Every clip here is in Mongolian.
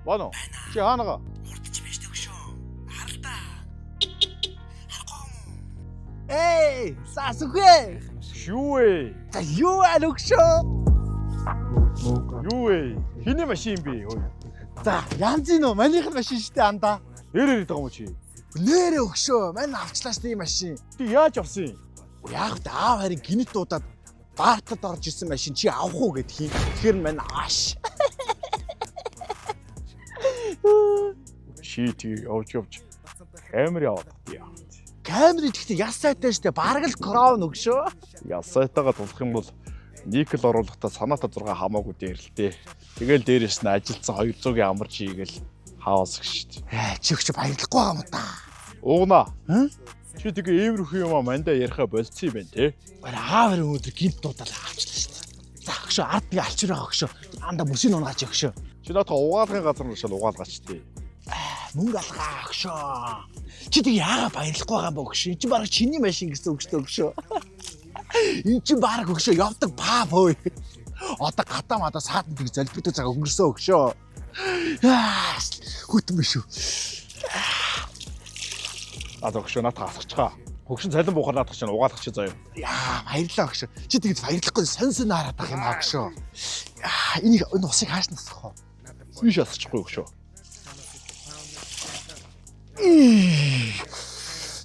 Боно. Чи хаанага? Хурдч биш төгшөө. Харалтаа. Эй, Сасүхэ. Шүү ээ. За юу алөгшөө? Юу ээ? Хиний машин би? Ой. За, янз нь манийх нь машин штэ андаа. Нэрээр байгаа юм чи. Нэрээ өгшөө. Мань авчлаа штэ ийм машин. Ти яаж авсан юм? Яг та аав харин гинэт дуудаад баартад орж ирсэн машин чи авах уу гэд хин. Тэгэхээр мань ааш. Шити явж камер яваад яа. Камер идэхдээ яс сайтай штэ. Бараг л краун өгшөө. Ясайтайгаа тулах юм бол никл оруулахдаа санаата 6 хамаагүй дээр л дээ. Тэгэл дээрээс нь ажилдсан 200-ийн амар чигээл хаос гэж шүү дээ. Чи өгч баярлахгүй байгаа юм да. Уугна. Хм? Чи тэгээ иймэрхүү юм мандаа яриха болцсон юм байна те. Аав хэрэг өдөр гинт дуудаал авчлаа штэ. За өгшөө ард би алчир байгаа өгшөө. Анда мөсийн унаач өгшөө. Чи наатаа угаалгын газар нь шал угаалгаач тээ. Мөнгө алгаа өгшөө. Чи тэг яага баярлахгүй байгаа юм өгшөө. Чи бараг чиний машин гэсэн өгшөө. Энд чи бараг өгшөө явдаг пап хөөе. Одоо гадаа мадаа саатан тэг залбирдаг цагаа өнгөрсөө өгшөө. Хөтөн биш үү. Огшоо наатаа асахчгаа. Хөгшин цалин буухаар наатах чинь угаалгах чи заяа. Яа баярлаа өгшөө. Чи тэгж баярлахгүй сонь хараад байх юм өгшөө. Энэ усыг хааш насах вэ? Биш асахгүй өгшөө.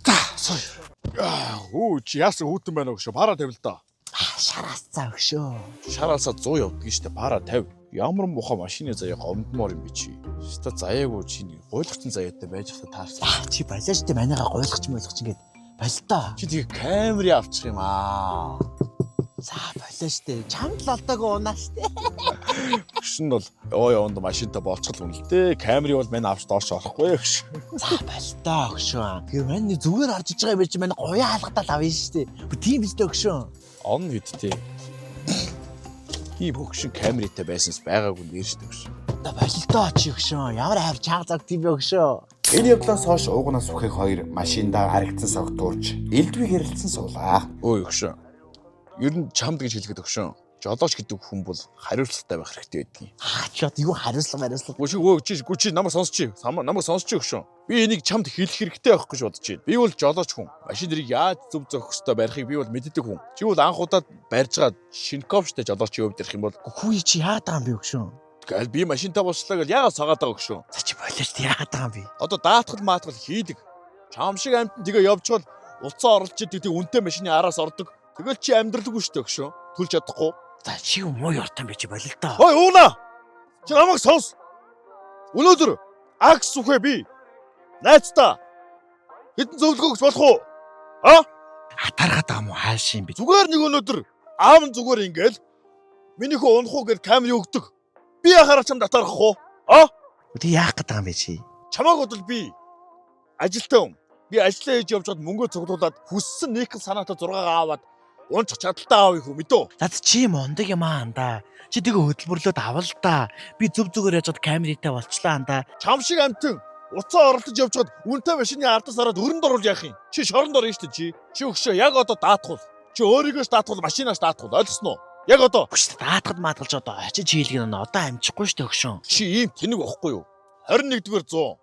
За сой. Хөө чи яасан хүүтэн байна өгшөө. Пара тавь л да. Шараас цаа өгшөө. Шараасаа 100 явдаг штэ. Пара 50. Ямар муха машины заяа гомдмоор юм бэ чи. Шта заяагүй чи нэг гуйлгцсан заяатай байж хата таарсан. Чи балиаш тэ манайгаа гойлгоч ингээд балта. Чи тэгээ камерын авчих юм аа. За балиаш тэ чамд л алдаагүй унаа штэ. Гүшин бол яванд машинтай болцгол үнэлтэй. Камерын бол мань авч доош орохгүй гэж. За балта өгшөө. Тэгээ мань зүгээр харж иж байгаа юм чи мань гоёа хаалгатал авъя штэ. Бүр тийм бистэй өгшөө. Он хэдтэй. Ийм хөгшин камертай байсанс байгаагүй нэршдэг шүү. Да балта чи өгшөө. Ямар хайр чанга цаг тийм өгшөө. Энэ явдлаас хойш уугнаас үхэх хоёр машиндаа харагдсан сог туурж элдвийг хэрэлцэн суулаа. Өө өгшөө. Ер нь чамд гэж хэлгээд өгшөө. Жолооч гэдэг хүн бол хариуцлагатай байх хэрэгтэй байдгийг. Чод юу хариуцлага. Гүчи намайг сонсч. Намайг сонсч өгшөө. Би энийг чамд хэлэх хэрэгтэй байх гэж бодож байна. Би бол жолооч хүн. Машин дэрийг яаж зөв зохистой барихыг би бол мэддэг хүн. Чи бол анх удаа барьжгаад шинковштэй жолоочийн хувьд ярих юм бол Хүү чи яагаад байгаа юм бэ өгшөө? тэгэл би машинтай болчлаа гэж яагаад сагаад байгаа өгшөө. За чи балиаш яагаад байгаа юм бэ? Одоо даатгал маатгал хийдэг. Чам шиг амтан тэгээ явжвал уцаа орлож идэг үнэтэй машины араас ордог. Тэгэл чи амьдралгүй шүү дээ өгшөө. Төлж чадахгүй. За чи муу ёртан би чи болил та. Ой ууна. Чи намайг сонс. Өнөөдөр акс үхэ би. Найцтай. Хэдэн зөвлөгөө өгч болох уу? Хатаргаад байгаа мó хааш юм бэ? Зүгээр нэг өнөөдөр аав нь зүгээр ингээл миний хөө унах уу гэж камер өгдөг. Би яхаараа чам татарах уу? Тэг яах гээд байгаа юм бэ чи? Чамааг бодвол би ажилтай хүн. Би ажиллаа хийж явж хад мөнгөө цуглуулад хүссэн никл санаатаа 6-аа аваад унчих чадaltaй аав их үү мэдөө. Зад чи мондөг юм аанда. Чи тэгээ хөдөлмөрлөөд авал та. Би зүг зүгээр яжгаад камертай болчлаа анда. Чам шиг амтэн уцаа оролдож явж хад үнэтэй машины ардаас хараад өрөнд оруулж яах юм? Чи шоронд орно шүү дээ чи. Чи өгшөө яг одоо даатгуул. Чи өөрийгөө даатгуул машинаас даатгуул ойлгосноо? Яг одоо. Хүч даатгад маатгалж одоо очиж хийлгэн одоо амжихгүй штэ өгшөн. Чи ийм тэнэг байхгүй юу? 21-р 100.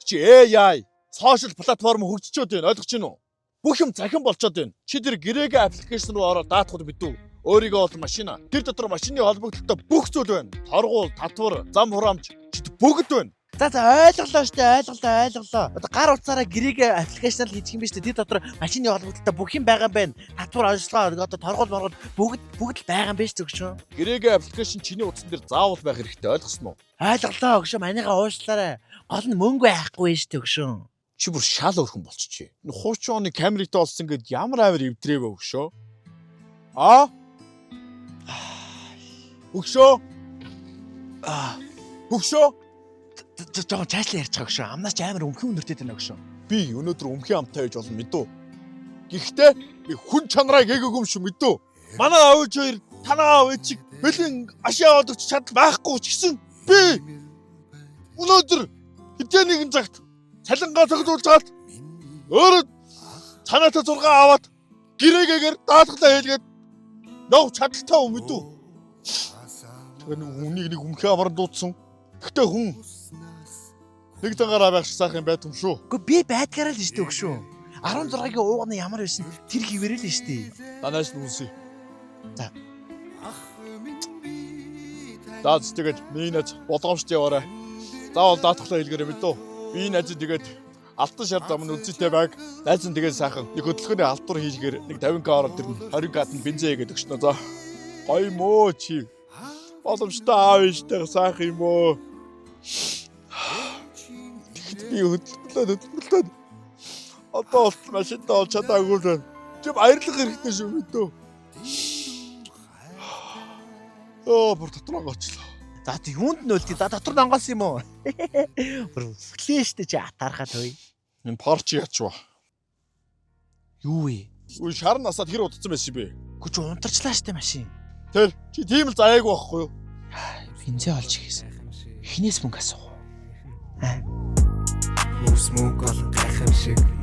Чи AI сошиал платформ хөгжчөөд байна ойлгож байна уу? Бүх юм захин болчоод байна. Чи тэр гэрээгээ аппликейшн руу ороод даатгууд мэдв. Өөрийгөө бол машина. Тэр дотор машины холбогдлолтой бүх зүйл байна. Торгуул, татвар, зам хураамж бүгд байна. За ойлголоо штэ ойлголоо. Одоо гар утсаараа гэрээгээ аппликейшнаар хийчих юм биш үү? Тэр дотор машины холбогдлолтой бүх юм байгаа юм байна. Татвар ажиллагаа одоо торгуул моргол бүгд л байгаа юм биш үү өгшөн? Гэрээгээ аппликейшн чиний утсан дээр заавал байх хэрэгтэй ойлгосноо? Ойлголоо өгшөн манийгаа уушлаарай. Гол нь мөнгө байхгүй штэ өгшөн. Чи бүр шал өрхөн болчихжээ. Хуучин оны камертай болсон гэд ямар амир эвдрээ вэ өгшөө? Өгшөө? Өгшөө? Жоо чаашлаа ярьж байгаа өгшөө. Амнаас ч амар өмхөн өнөртэй тань өгшөө. Би өнөөдөр өмхийн амтай байж болно мэдүү. Гэхдээ би хүн чанараа гээгээгүй юм шүү мэдүү. Манай аавч хоёр танаа аав чиг бэлэн ашаа одогч чадал байхгүй ч гэсэн би өнөөдөр хэдэн нэгэн цагт цалингаа цогцолжгаад өөрөө цанаатай 6 аваад гэрээгээр даатгалаа хэлгээд нов чадaltaй юм мэдүү. Тэгээ нэг хүнийг нэг өмхийн амаар дуудсан. Гэхдээ хүн Нэг дангаараа байх сайхан байт юм шүү. Гэхдээ би байдгаараа л штэ өгшөө. 16-гийн уугны ямар байсан тэр хിവэрэл нь штэ. Данаас нь үнсээ. За. Даац тэгээд минийд болгоомжтой яваарай. Заавал даатгалаа хэлгээрэй мэдөө. Би найз тэгээд алтан шар зам нь үнцэтэй байг. Найз нь тэгээд сайхан нэг хөдөлгөөний алтур хийлгээр нэг 50к ороод тэр 20к нь бензин гэдэг шнэ. За. Гоё мөө чи. Боломжтой аав штэ сайхан юм уу? Би хөдөлгөлөө. Одоо бол машинтай бол чадаагүй л. Чи баярлах хэрэгтэй шүү мэдөө. Бүр дотор онгоочлоо. За тий юунд нь өлтий? За дотор донгоос юм уу? Бүр өглөө штэ чи атаархаад бай. Энэ Porsche ячва. Юу вэ? Үгүй шар насаад хэр удацсан байсан бэ? Гүч унтарчлаа штэ машин. Тэр чи тийм л заяагүй байхгүй юу? Бензин олж хийсэн. Эхнээс мөнгө асуу. Хүмүүс мөнгө олон гайхам шиг